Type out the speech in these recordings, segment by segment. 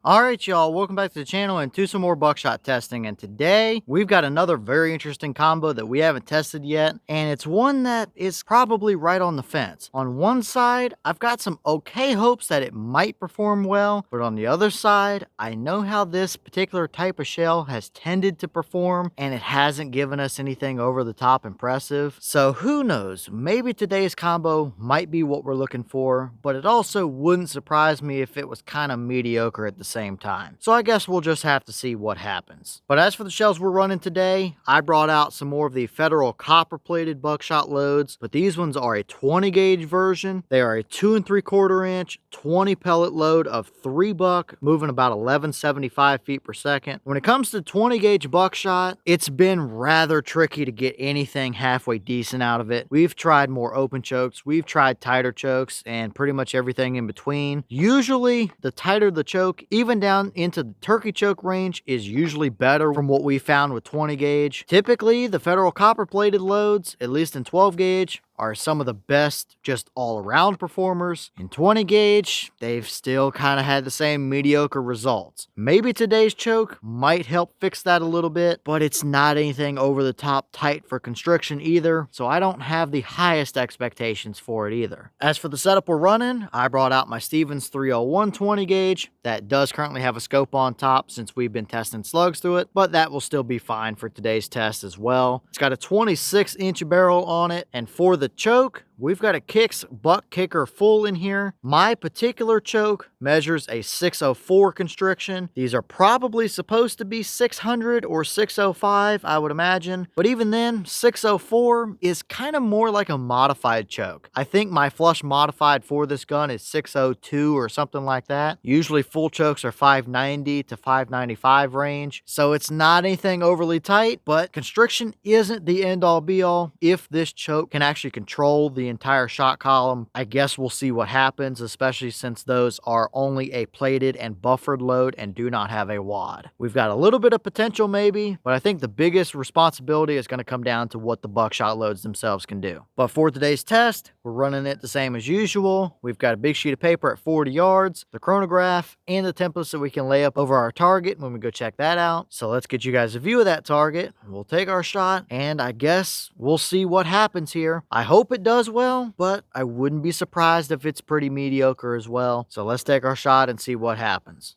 Alright y'all, welcome back to the channel and to some more buckshot testing, and today we've got another very interesting combo that we haven't tested yet, and it's one that is probably right on the fence. On one side, I've got some okay hopes that it might perform well, but on the other side, I know how this particular type of shell has tended to perform, and it hasn't given us anything over the top impressive. So who knows, maybe today's combo might be what we're looking for, but it also wouldn't surprise me if it was kind of mediocre at the same time. So I guess we'll just have to see what happens. But as for the shells we're running today, I brought out some more of the Federal copper plated buckshot loads, but these ones are a 20 gauge version. They are a 2 3/4 inch 20 pellet load of 3 buck, moving about 1175 feet per second. When it comes to 20 gauge buckshot, it's been rather tricky to get anything halfway decent out of it. We've tried more open chokes, we've tried tighter chokes, and pretty much everything in between. Usually the tighter the choke, even down into the turkey choke range, is usually better from what we found with 20 gauge. Typically, the Federal copper plated loads, at least in 12 gauge, are some of the best just all-around performers. In 20 gauge, they've still kind of had the same mediocre results. Maybe today's choke might help fix that a little bit, but it's not anything over the top tight for constriction either, so I don't have the highest expectations for it either. As for the setup we're running, I brought out my Stevens 301 20 gauge. That does currently have a scope on top since we've been testing slugs through it, but that will still be fine for today's test as well. It's got a 26-inch barrel on it, and for the choke, we've got a Kicks buck kicker full in here. My particular choke measures a 604 constriction. These are probably supposed to be 600 or 605, I would imagine. But even then, 604 is kind of more like a modified choke. I think my flush modified for this gun is 602 or something like that. Usually full chokes are 590 to 595 range. So it's not anything overly tight, but constriction isn't the end all be all. If this choke can actually control the entire shot column, I guess we'll see what happens, especially since those are only a plated and buffered load and do not have a wad. We've got a little bit of potential maybe, but I think the biggest responsibility is going to come down to what the buckshot loads themselves can do. But for today's test, we're running it the same as usual. We've got a big sheet of paper at 40 yards, the chronograph, and the templates that we can lay up over our target when we go check that out. So let's get you guys a view of that target. We'll take our shot, and I guess we'll see what happens here. I hope it does well, but I wouldn't be surprised if it's pretty mediocre as well. So let's take our shot and see what happens.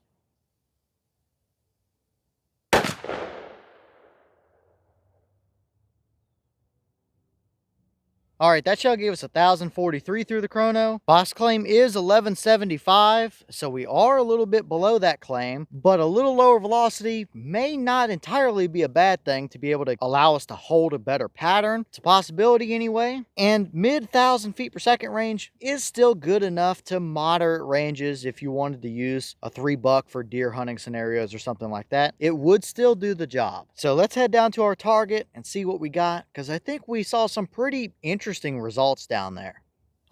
All right, that shell gave us 1,043 through the chrono. Boss claim is 1175, so we are a little bit below that claim, but a little lower velocity may not entirely be a bad thing to be able to allow us to hold a better pattern. It's a possibility anyway, and mid 1,000 feet per second range is still good enough to moderate ranges if you wanted to use a 3 buck for deer hunting scenarios or something like that. It would still do the job. So let's head down to our target and see what we got, because I think we saw some pretty interesting results down there.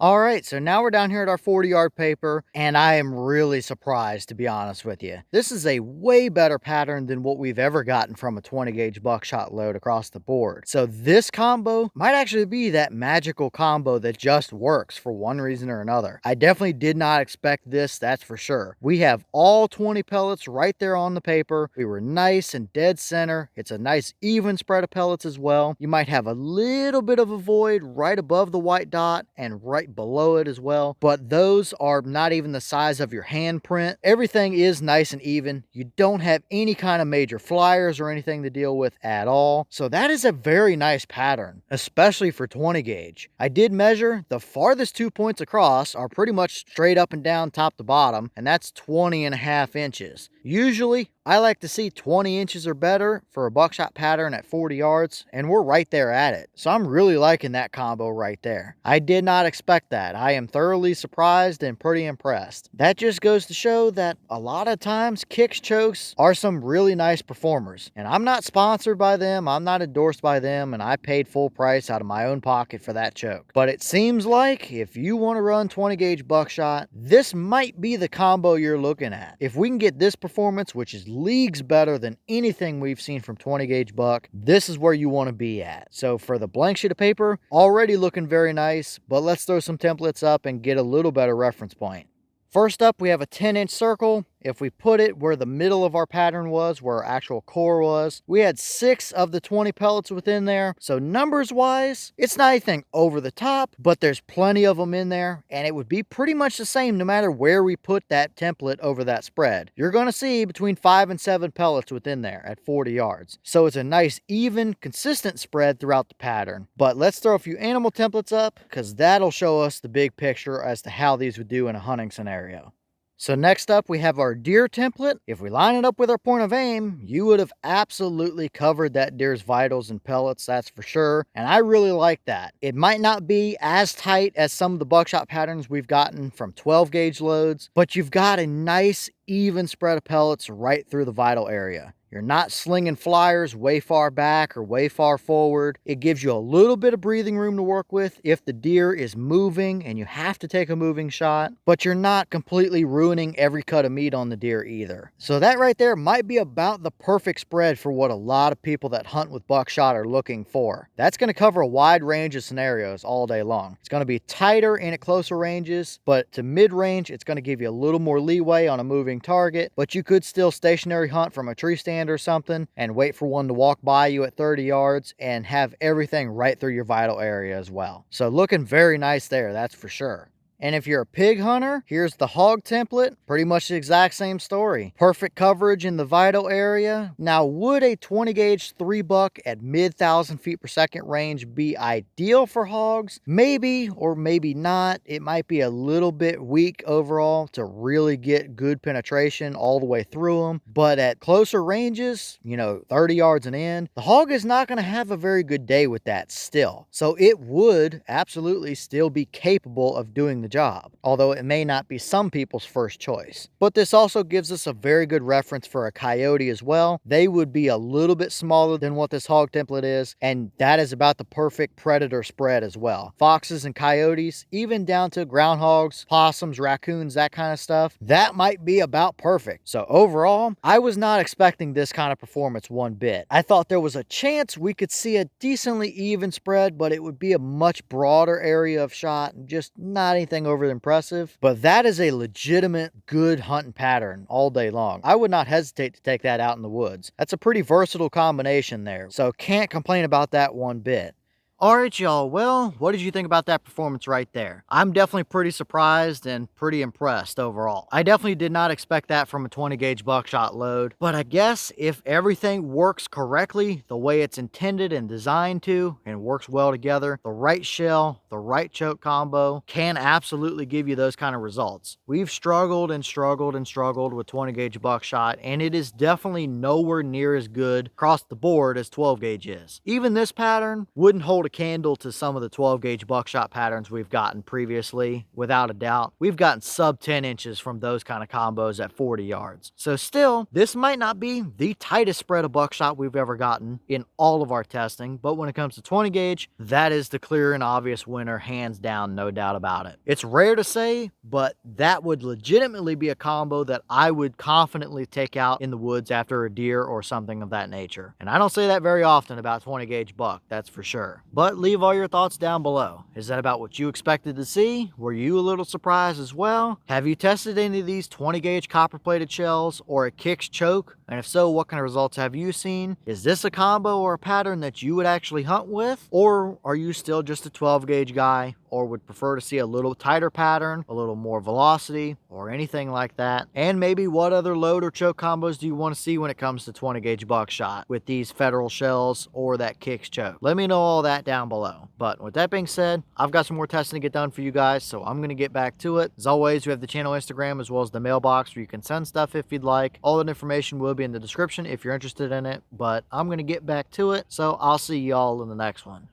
All right, so now we're down here at our 40-yard paper, and I am really surprised, to be honest with you. This is a way better pattern than what we've ever gotten from a 20-gauge buckshot load across the board. So this combo might actually be that magical combo that just works for one reason or another. I definitely did not expect this, that's for sure. We have all 20 pellets right there on the paper. We were nice and dead center. It's a nice even spread of pellets as well. You might have a little bit of a void right above the white dot and right below it as well, but those are not even the size of your handprint. Everything is nice and even. You don't have any kind of major flyers or anything to deal with at all. So that is a very nice pattern, especially for 20 gauge. I did measure the farthest 2 points across are pretty much straight up and down top to bottom, and that's 20.5 inches. Usually, I like to see 20 inches or better for a buckshot pattern at 40 yards, and we're right there at it. So I'm really liking that combo right there. I did not expect that. I am thoroughly surprised and pretty impressed. That just goes to show that a lot of times Kicks chokes are some really nice performers, and I'm not sponsored by them, I'm not endorsed by them, and I paid full price out of my own pocket for that choke. But it seems like if you want to run 20 gauge buckshot, this might be the combo you're looking at. If we can get this performance, which is leagues better than anything we've seen from 20 gauge buck, this is where you want to be at. So for the blank sheet of paper, already looking very nice, but let's throw some templates up and get a little better reference point. First up, we have a 10-inch circle. if we put it where the middle of our pattern was, where our actual core was, we had 6 of the 20 pellets within there. So numbers wise, it's not anything over the top, but there's plenty of them in there, and it would be pretty much the same no matter where we put that template over that spread. You're going to see between 5 and 7 pellets within there at 40 yards. So it's a nice, even, consistent spread throughout the pattern. But let's throw a few animal templates up, because that'll show us the big picture as to how these would do in a hunting scenario. So next up, we have our deer template. If we line it up with our point of aim, you would have absolutely covered that deer's vitals and pellets, that's for sure. And I really like that. It might not be as tight as some of the buckshot patterns we've gotten from 12 gauge loads, but you've got a nice, even spread of pellets right through the vital area. You're not slinging flyers way far back or way far forward. It gives you a little bit of breathing room to work with if the deer is moving and you have to take a moving shot, but you're not completely ruining every cut of meat on the deer either. So that right there might be about the perfect spread for what a lot of people that hunt with buckshot are looking for. That's going to cover a wide range of scenarios all day long. It's going to be tighter in at closer ranges, but to mid-range, it's going to give you a little more leeway on a moving target, but you could still stationary hunt from a tree stand or something and wait for one to walk by you at 30 yards and have everything right through your vital area as well. So looking very nice there, that's for sure. And if you're a pig hunter, here's the hog template. Pretty much the exact same story. Perfect coverage in the vital area. Now, would a 20 gauge 3-buck at mid 1,000 feet per second range be ideal for hogs? Maybe, or maybe not. It might be a little bit weak overall to really get good penetration all the way through them. But at closer ranges, 30 yards and in, the hog is not going to have a very good day with that still. So it would absolutely still be capable of doing the job, although it may not be some people's first choice. But this also gives us a very good reference for a coyote as well. They would be a little bit smaller than what this hog template is, and that is about the perfect predator spread as well. Foxes and coyotes, even down to groundhogs, possums, raccoons, that kind of stuff, that might be about perfect. So overall, I was not expecting this kind of performance one bit. I thought there was a chance we could see a decently even spread, but it would be a much broader area of shot and just not anything over impressive. But that is a legitimate good hunting pattern all day long. I would not hesitate to take that out in the woods. That's a pretty versatile combination there, so can't complain about that one bit. Alright y'all, well, what did you think about that performance right there? I'm definitely pretty surprised and pretty impressed overall. I definitely did not expect that from a 20 gauge buckshot load, but I guess if everything works correctly the way it's intended and designed to, and works well together, the right shell, the right choke combo can absolutely give you those kind of results. We've struggled and struggled and struggled with 20 gauge buckshot, and it is definitely nowhere near as good across the board as 12 gauge is. Even this pattern wouldn't hold a candle to some of the 12 gauge buckshot patterns we've gotten previously, without a doubt. We've gotten sub 10 inches from those kind of combos at 40 yards. So still, this might not be the tightest spread of buckshot we've ever gotten in all of our testing, but when it comes to 20 gauge, that is the clear and obvious winner, hands down, no doubt about it. It's rare to say, but that would legitimately be a combo that I would confidently take out in the woods after a deer or something of that nature. And I don't say that very often about 20 gauge buck, that's for sure. But leave all your thoughts down below. Is that about what you expected to see? Were you a little surprised as well? Have you tested any of these 20 gauge copper plated shells or a Kicks choke? And if so, what kind of results have you seen? Is this a combo or a pattern that you would actually hunt with? Or are you still just a 12 gauge guy, or would prefer to see a little tighter pattern, a little more velocity, or anything like that? And maybe what other load or choke combos do you want to see when it comes to 20 gauge buckshot with these federal shells or that Kicks choke? Let me know all that down below. But with that being said, I've got some more testing to get done for you guys, so I'm going to get back to it. As always, we have the channel Instagram as well as the mailbox where you can send stuff if you'd like. All that information will be in the description if you're interested in it, but I'm going to get back to it, so I'll see y'all in the next one.